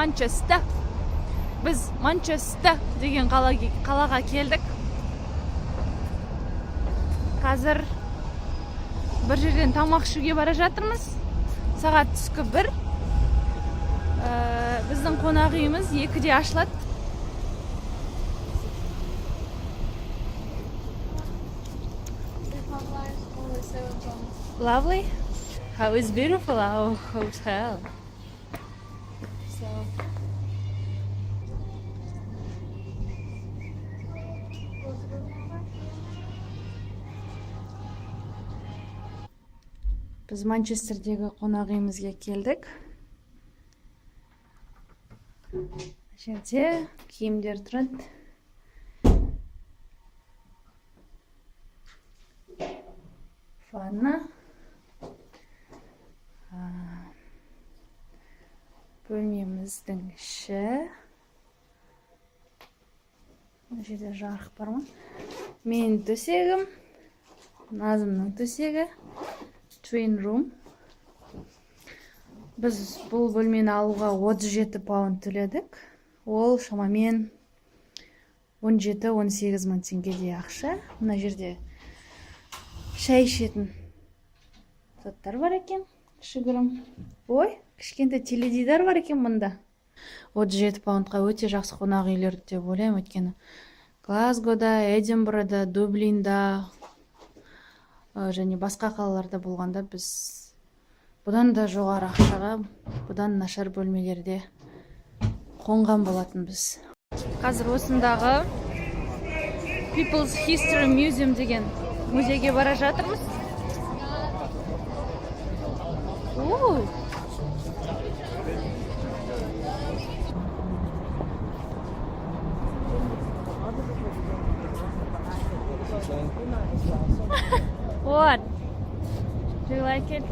Манчестер. Біз Манчестер деген қалаға келдік. Қазір бір жерден тамақ ішуге бара жатырмыз. Сағат түскі 1. Біздің қонақ үйіміз 2-де ашылады. Lovely. How is beautiful our hotel. Біз Манчестердегі қонақ үйімізге келдік. Жерде киімдер тұрады. Ванна. Бөлмеміздің іші. Бұл жерде жарық бар ма? Менің төсегім. Назымның төсегі. Twin room. Біз бұл бөлмені алуға 37 паунд төледік. Ол шамамен 17-18 мың теңгедей ақша. Мына жерде шай ішетін заттар бар екен. Кішігірім. Ой, кішкентай теледидар бар екен мұнда. 37 паундқа өте жақсы қонақ үйлер деп ойлаймын, өйткені Глазгода, Эдинбургда, Дублинда және басқа қалаларда болғанда біз бұдан да жоғары ақшаға, бұдан нашар бөлмелерде қонған болатын біз. Қазір осындағы People's History Museum деген музейге бара жатырмыз. What? Do you like it?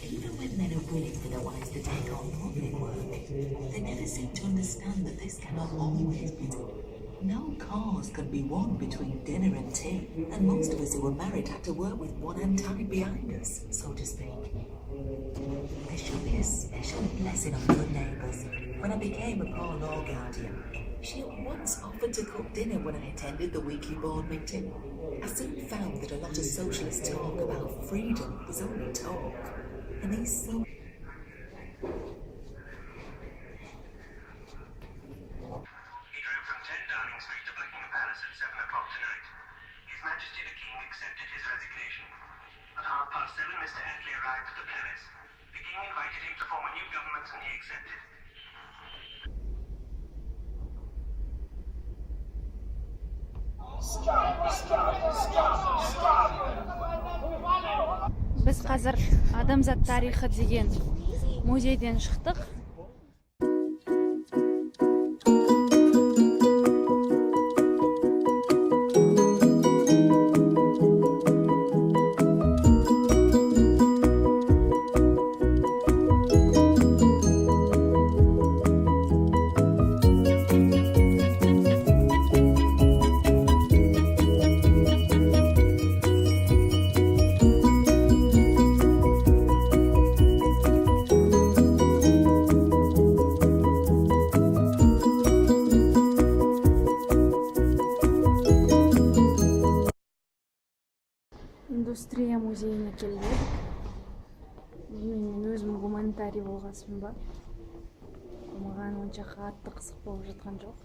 Even when men are willing for their wives to take on public work, they never seem to understand that this cannot always be done. No cause could be won between dinner and tea, and most of us who were married had to work with one hand tied behind us, so to speak. There should be a special blessing on good neighbours. When I became a poor law guardian, she at once offered to cook dinner when I attended the weekly board meeting. I soon found that a lot of socialist talk about freedom was only talk, and these so Біз қазір адамзат тарихы деген музейден шықтық. Индустрия музейіне келдік. Мен өзім гуманитарий болғасын ба. Маған онша қатты қызық болып жатқан жоқ.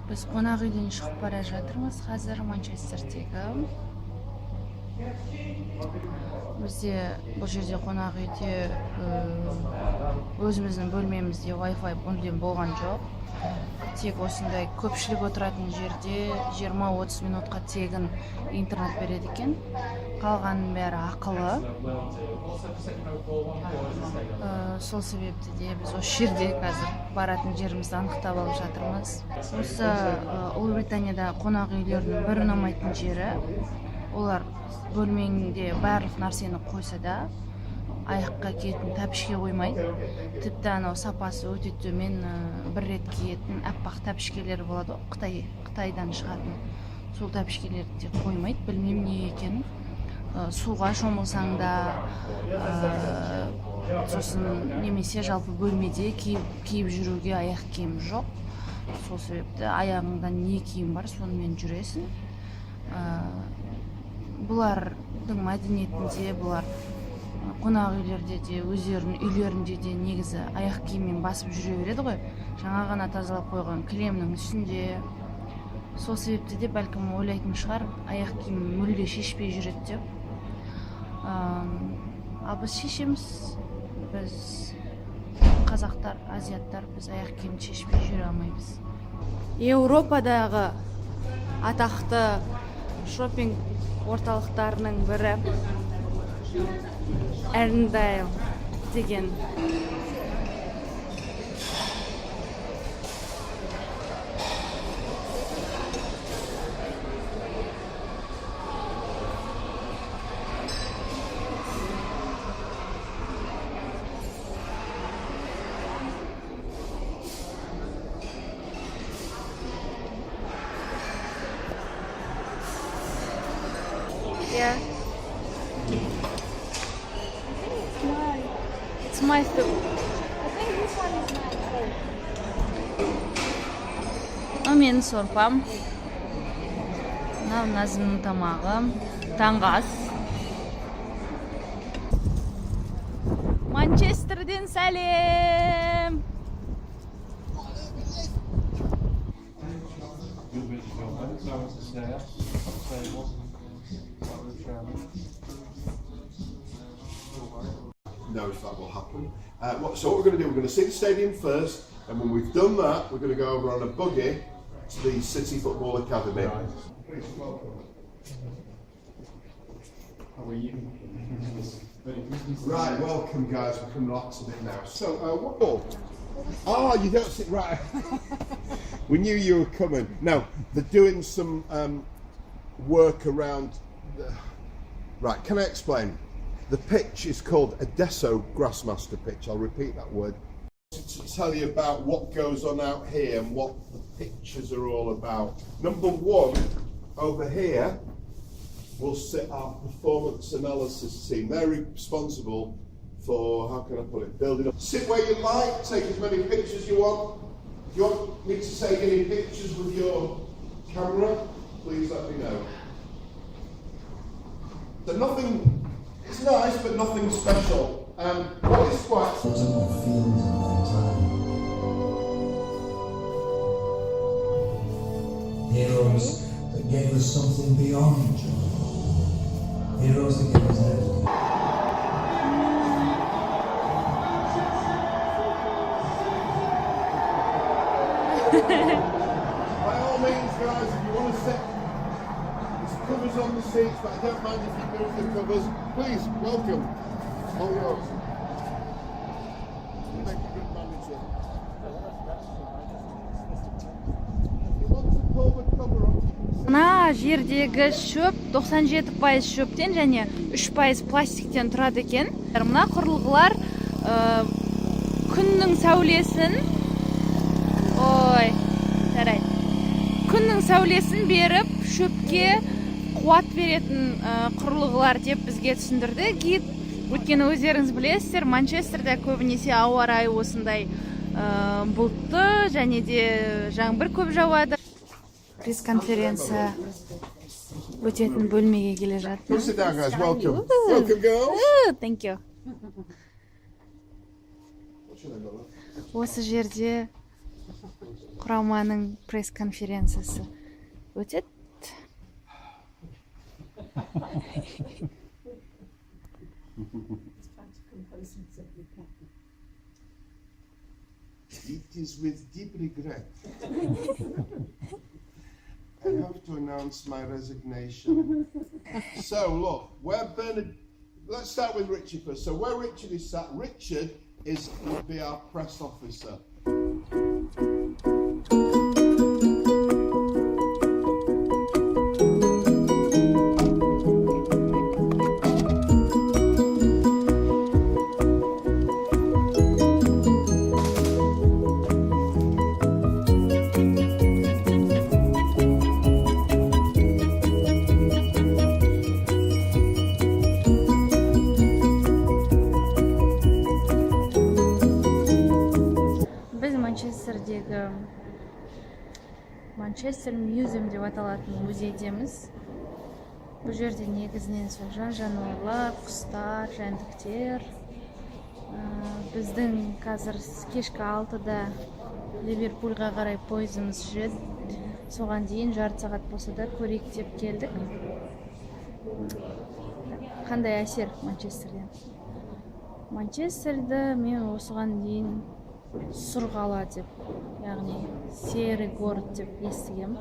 Біз қонақ үйден шығып бара жатырмыз қазір Манчестердегі. Бізде бұл жерде қонақ үйде өзіміздің бөлмемізде Wi-Fi мүлдем болған жоқ. Тек осындай көпшілік отыратын жерде 20-30 минутқа тегін интернет береді екен. Қалғанның бәрі ақылы. Сол себепті де біз осы жерде қазір баратын жерімізді анықтап алып жатырмыз. Осы Ұлыбританияда қонақ үйлердің бір ұнамайтын жері, олар бөлмеңде барлық нәрсені қойса да, аяққа киетін тәпішке қоймайды. Тіпті анау сапасы өте төмен, бір рет киетін аппақ тәпішкелер болады, Қытайдан шығатын. Сол тәпішкелерді де қоймайды, білмеймін не екенін. Суға шомылсаң да, сосын немесе жалпы бөлмеде киіп жүруге аяқ киім жоқ. Сол себепті аяғыңда не киім бар, сонымен жүресің. Бұлардың мәдениетінде, бұлар қонақ үйлерде де, өздерінің үйлерінде де негізі аяқ киіммен басып жүре береді ғой. Жаңа ғана тазалап қойған кілемнің үстінде. Сол себепті де бәлкім ойлайтын шығар, аяқ киім мүлде шешпей жүреді деп. Ал біз шешеміз, біз қазақтар, азиаттар, біз аяқ киім шешпей жүре алмаймыз. Еуропадағы атақты шопинг орталықтарының бірі Эрндайл деген. Yeah. It's my soup. I think this one is mine. Менің сорпам. Мынау Назымның тамағы. Таңғы ас. Манчестерден сәлем. Know if that will happen. So what we're going to do, we're going to see the stadium first, and when we've done that, we're going to go over on a buggy to the City Football Academy. How are you? Right, welcome guys, we can relax a bit now. So, what? Oh, you don't sit right. We knew you were coming. Now, they're doing some work around. Right, can I explain? The pitch is called a Deso Grassmaster pitch. I'll repeat that word. To tell you about what goes on out here and what the pictures are all about. Number one, over here, will sit our performance analysis team. They're responsible for, how can I put it, building up. Sit where you like, take as many pictures you want. If you want me to take any pictures with your camera, please let me know. So nothing. It's nice, but nothing special. What is quite... Heroes that gave us something beyond joy. Heroes that gave us everything. By all means, guys, if you want to sit, there's covers on the seats, but I don't mind if you move the covers. Please, welcome. All yours. You make a good manager. If you want to pull the cover up. Мына жердегі шөп 97% шөптен және 3% пластиктен тұрады екен. Мына құрылғылар күннің сәулесін күннің сәулесін беріп шөпке қуат беретін құрылғылар деп бізге түсіндірді гид. Өйткені өздеріңіз білесіздер, Манчестерде көбінесе ауа райы осындай бұлтты және де жаңбыр көп жауады. Пресс-конференция өтетін бөлмеге келе жатыр. Sit down, guys. Welcome. Welcome, girls. Thank you. Осы жерде құраманың пресс-конференциясы өтеді. It is with deep regret I have to announce my resignation. So look, where Bernard, let's start with Richard first. So where Richard is sat, Richard would be our press officer. Манчестер Мюзем деп аталатын музейдеміз. Бұл жерде негізінен сол жан-жануарлар, құстар, жәндіктер. Біздің қазір кешкі 6-да Ливерпульға қарай пойызымыз жүреді. Соған дейін жарты сағат болса да көрейік деп келдік. Қандай әсер Манчестерден? Манчестерді мен осыған дейін сұр қала деп, яғни серый город деп естігем.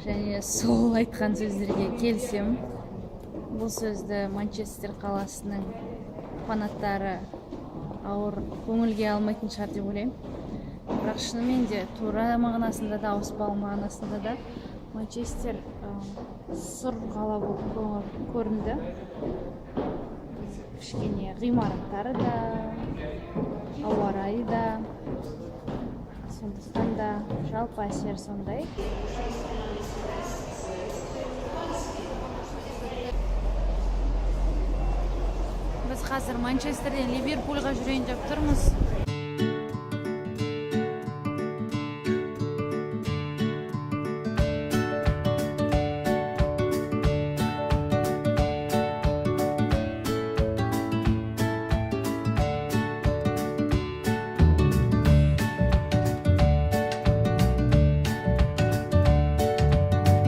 Және сол айтқан сөздерге келсем, бұл сөзді Манчестер қаласының фанаттары ауыр көңілге алмайтын шығар деп ойлаймын. Бірақ шынымен де тура мағынасында да, ауыспалы мағынасында да Манчестер сұр қала болып көрінді. Кішкене ғимараттары да, ауа райы да, сондықтан да жалпы әсер сондай. Біз қазір Манчестерден Ливерпульға жүрейін деп тұрмыз.